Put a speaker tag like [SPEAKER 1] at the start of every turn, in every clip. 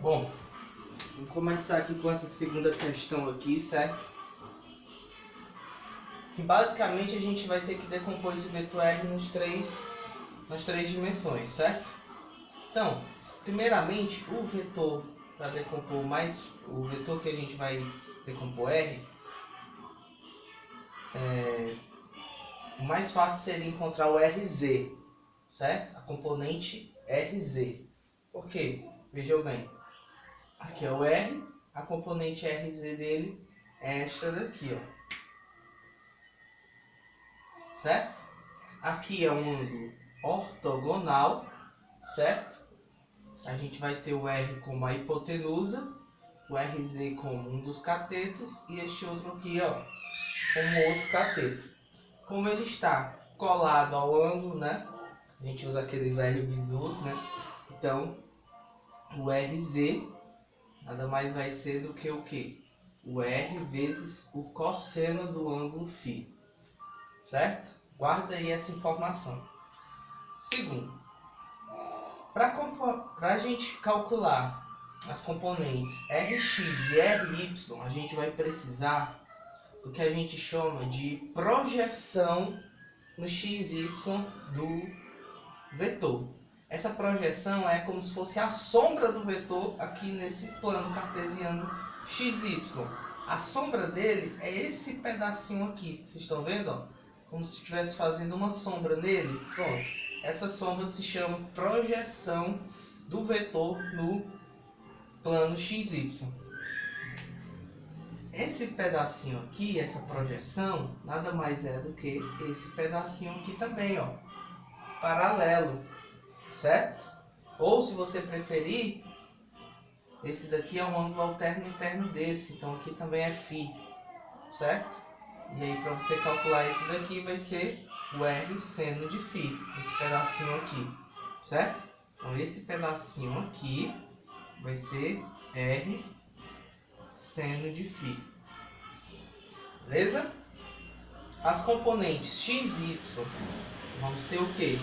[SPEAKER 1] Bom, vou começar aqui com essa segunda questão aqui, certo? Que basicamente a gente vai ter que decompor esse vetor R nas três dimensões, certo? Então, primeiramente, o vetor para decompor o vetor que a gente vai decompor R, o mais fácil seria encontrar o RZ, certo? A componente RZ. Por quê? Veja bem, aqui é o R, a componente RZ dele é esta daqui, ó. Certo? Aqui é um ângulo ortogonal, certo? A gente vai ter o R como a hipotenusa, o RZ como um dos catetos e este outro aqui, ó, como outro cateto. Como ele está colado ao ângulo, né? A gente usa aquele velho visus, né? Então, o RZ nada mais vai ser do que o quê? O R vezes o cosseno do ângulo φ. Certo? Guarda aí essa informação. Segundo, para a gente calcular as componentes Rx e Ry, a gente vai precisar do que a gente chama de projeção no XY do vetor. Essa projeção é como se fosse a sombra do vetor aqui nesse plano cartesiano XY. A sombra dele é esse pedacinho aqui, vocês estão vendo? Ó? Como se estivesse fazendo uma sombra nele. Pronto. Essa sombra se chama projeção do vetor no plano XY. Esse pedacinho aqui, essa projeção, nada mais é do que esse pedacinho aqui também, ó, paralelo, certo? Ou, se você preferir, esse daqui é um ângulo alterno interno desse, então aqui também é φ, certo? E aí, para você calcular esse daqui, vai ser o R seno de φ, esse pedacinho aqui, certo? Então, esse pedacinho aqui vai ser R seno de φ. Beleza? As componentes x e y vão ser o quê?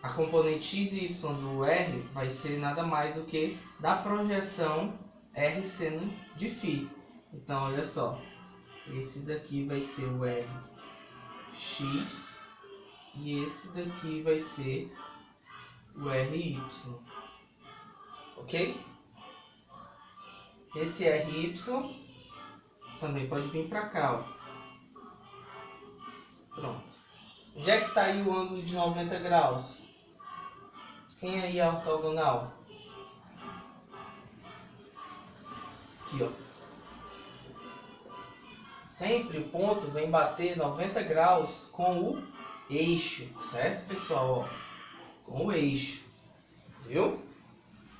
[SPEAKER 1] A componente x e y do R vai ser nada mais do que da projeção R seno de φ. Então, olha só. Esse daqui vai ser o Rx e esse daqui vai ser o Ry. Ok? Esse Ry também pode vir para cá, ó. Pronto. Onde é que está aí o ângulo de 90 graus? Quem aí é ortogonal? Aqui, ó. Sempre o ponto vem bater 90 graus com o eixo, certo, pessoal? Ó, com o eixo, viu?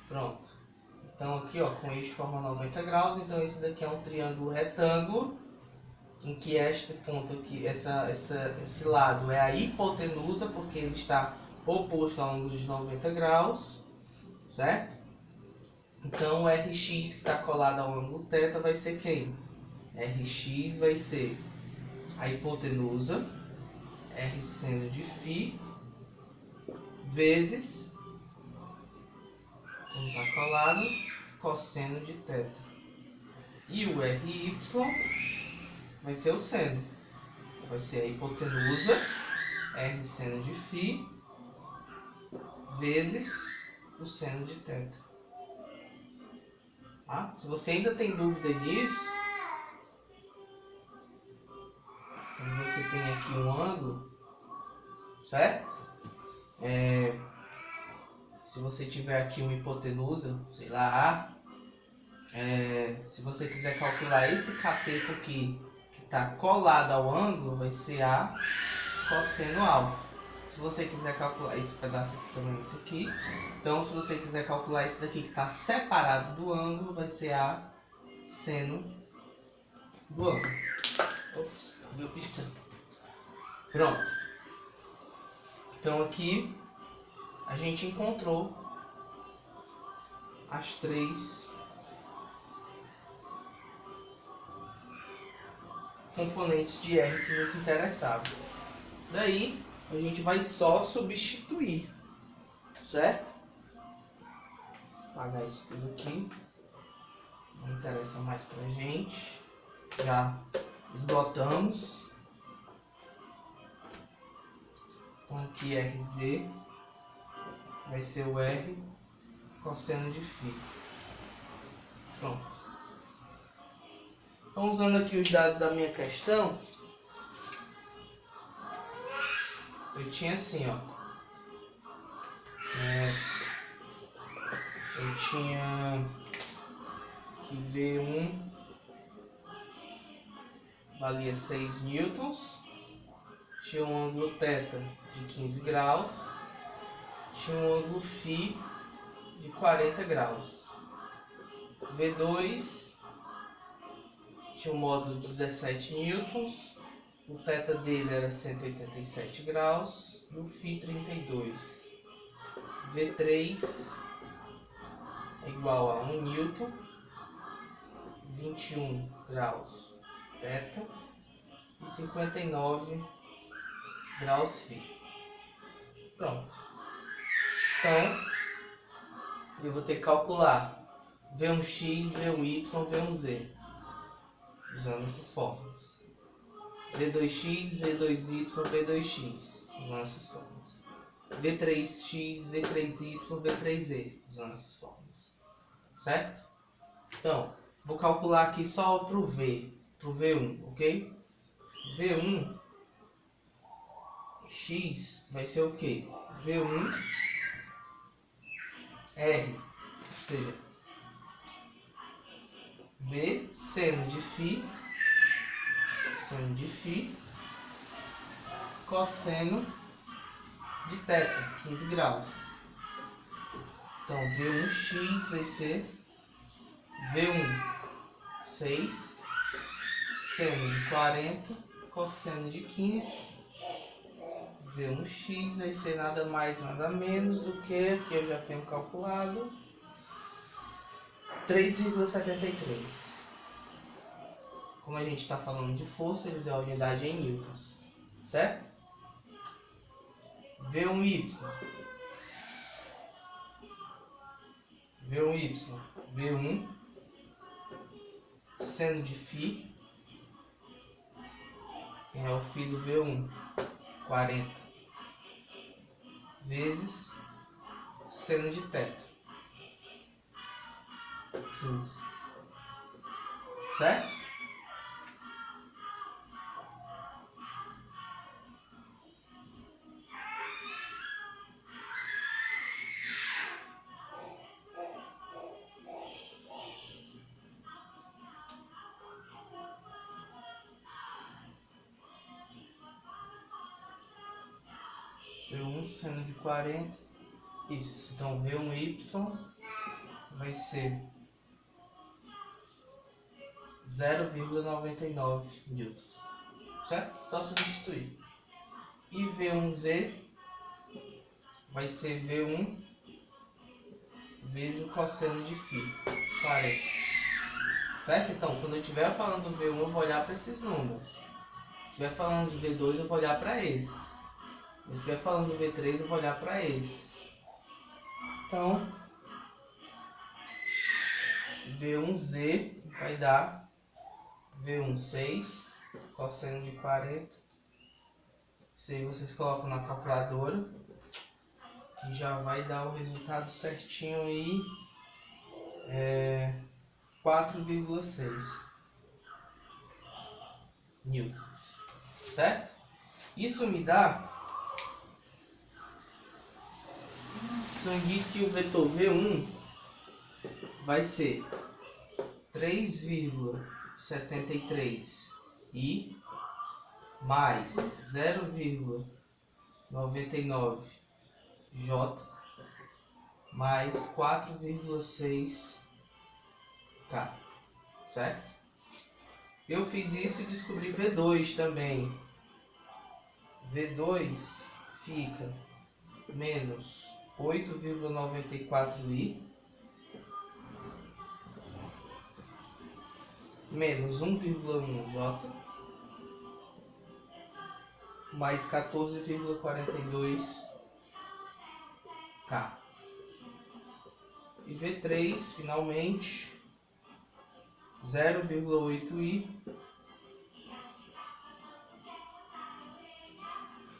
[SPEAKER 1] Pronto. Então aqui, ó, com o eixo forma 90 graus, então esse daqui é um triângulo retângulo, em que este ponto aqui, esse lado é a hipotenusa, porque ele está oposto ao ângulo de 90 graus, certo? Então o Rx que está colado ao ângulo θ vai ser quem? Rx vai ser a hipotenusa, R seno de φ, vezes, como está colado, cosseno de θ. E o Ry vai ser o seno. Vai ser a hipotenusa, R seno de φ, vezes o seno de θ. Ah, se você ainda tem dúvida nisso, quando você tem aqui um ângulo, certo? Se você tiver aqui uma hipotenusa, sei lá, se você quiser calcular esse cateto aqui, que está colado ao ângulo, vai ser A cosseno alfa. Se você quiser calcular esse pedaço aqui também, esse aqui. Então, se você quiser calcular esse daqui que está separado do ângulo, vai ser A seno do ângulo. Ops, meu pincel. Pronto. Então, aqui a gente encontrou as três componentes de R que nos interessavam. Daí a gente vai só substituir certo? Vou apagar isso tudo aqui. Não interessa mais pra gente. Já esgotamos. Então aqui RZ vai ser o R cosseno de φ. Pronto. Então, usando aqui os dados da minha questão, eu tinha assim, ó. Eu tinha que V1 valia 6 newtons, tinha um ângulo θ de 15 graus, tinha um ângulo φ de 40 graus. V2 tinha um módulo de 17 newtons, o θ dele era 187 graus e o φ 32. V3 é igual a 1 newton, 21 graus θ e 59 graus φ. Pronto. Então, eu vou ter que calcular V1x, V1y, V1z, usando essas fórmulas. V2x, V2y, V2x, usando essas fórmulas. V3x, V3y, V3z, usando essas fórmulas. Certo? Então, vou calcular aqui só para o V, para o V1, ok? V1x vai ser o quê? V1 R, ou seja, V seno de φ cosseno de θ, 15 graus. Então, V1x vai ser V1, 6, seno de 40, cosseno de 15. V1x vai ser nada mais, nada menos do que, aqui eu já tenho calculado, 3,73. Como a gente está falando de força, ele deu a unidade em newtons, certo? V1y, V1 seno de φ, que é o φ do V1, 40, vezes seno de θ, 15, certo? V1 seno de 40, isso. Então V1y vai ser 0,99 newtons, certo? Só substituir. E V1z vai ser V1 vezes o cosseno de φ, 40, certo? Então, quando eu estiver falando do V1, eu vou olhar para esses números. Se estiver falando de V2, eu vou olhar para esses. Se eu estiver falando do V3, eu vou olhar para esses. Então, V1z vai dar V1 6, cosseno de 40. Isso aí vocês colocam na calculadora, que já vai dar o resultado certinho aí, 4,6 newtons, certo? Isso me diz que o vetor V1 vai ser 3,73 I mais 0,99 J mais 4,6 K, certo? Eu fiz isso e descobri V2 também. V2 fica menos 8,94 I menos 1,1 J mais 14,42 K, e V3 finalmente 0,8i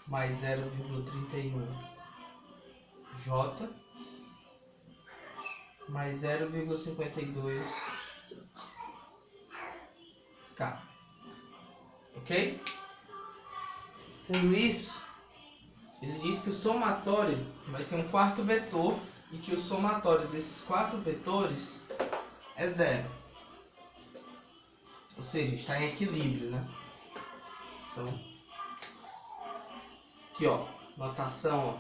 [SPEAKER 1] mais 0,31j mais 0,52k. Ok? Tendo isso, ele diz que o somatório vai ter um quarto vetor e que o somatório desses 4 vetores é 0. Ou seja, está em equilíbrio, né? Então, aqui ó, notação, ó.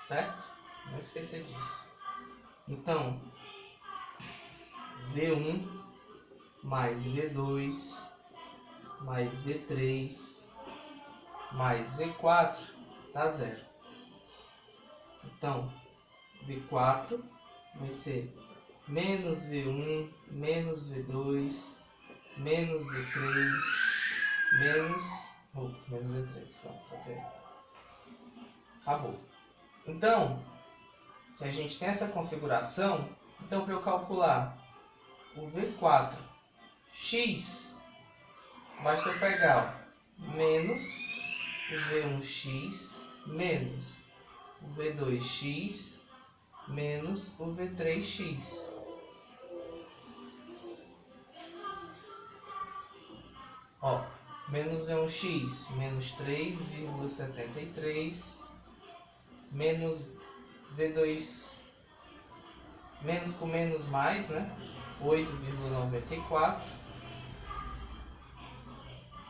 [SPEAKER 1] Certo? Não esquecer disso. Então, V1 mais V2 mais V3 mais V4 dá 0. Então, V4 vai ser menos V1 menos V2 menos V3 menos V3. Pronto, só tem. Acabou. Então, se a gente tem essa configuração, então para eu calcular o V4x, basta eu pegar menos o V1x menos o V2x menos o V3x. Ó, menos V1x, menos 3,73, menos V2, menos com menos mais, né? 8,94,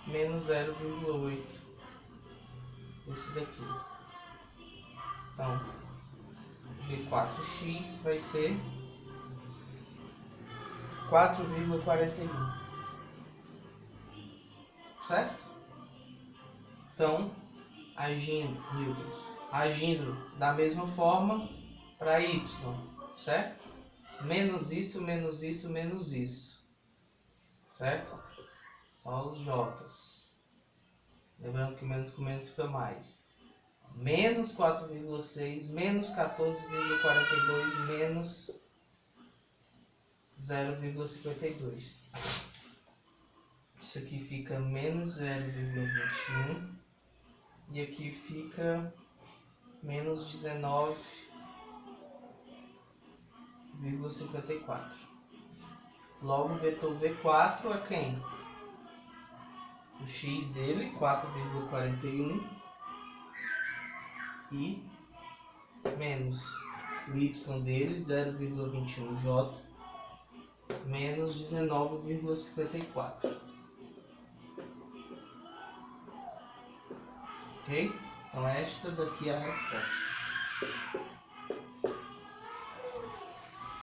[SPEAKER 1] menos 0,8, esse daqui. Então, V4x vai ser 4,41. Certo? Então, agindo da mesma forma para y, certo? Menos isso, menos isso, menos isso. Certo? Só os j's. Lembrando que menos com menos fica mais. Menos 4,6, menos 14,42, menos 0,52. Isso aqui fica menos 0,21 e aqui fica menos 19,54. Logo, o vetor V4 é quem? O x dele, 4,41, e menos o y dele, 0,21j, menos 19,54. Ok? Então esta daqui é a resposta.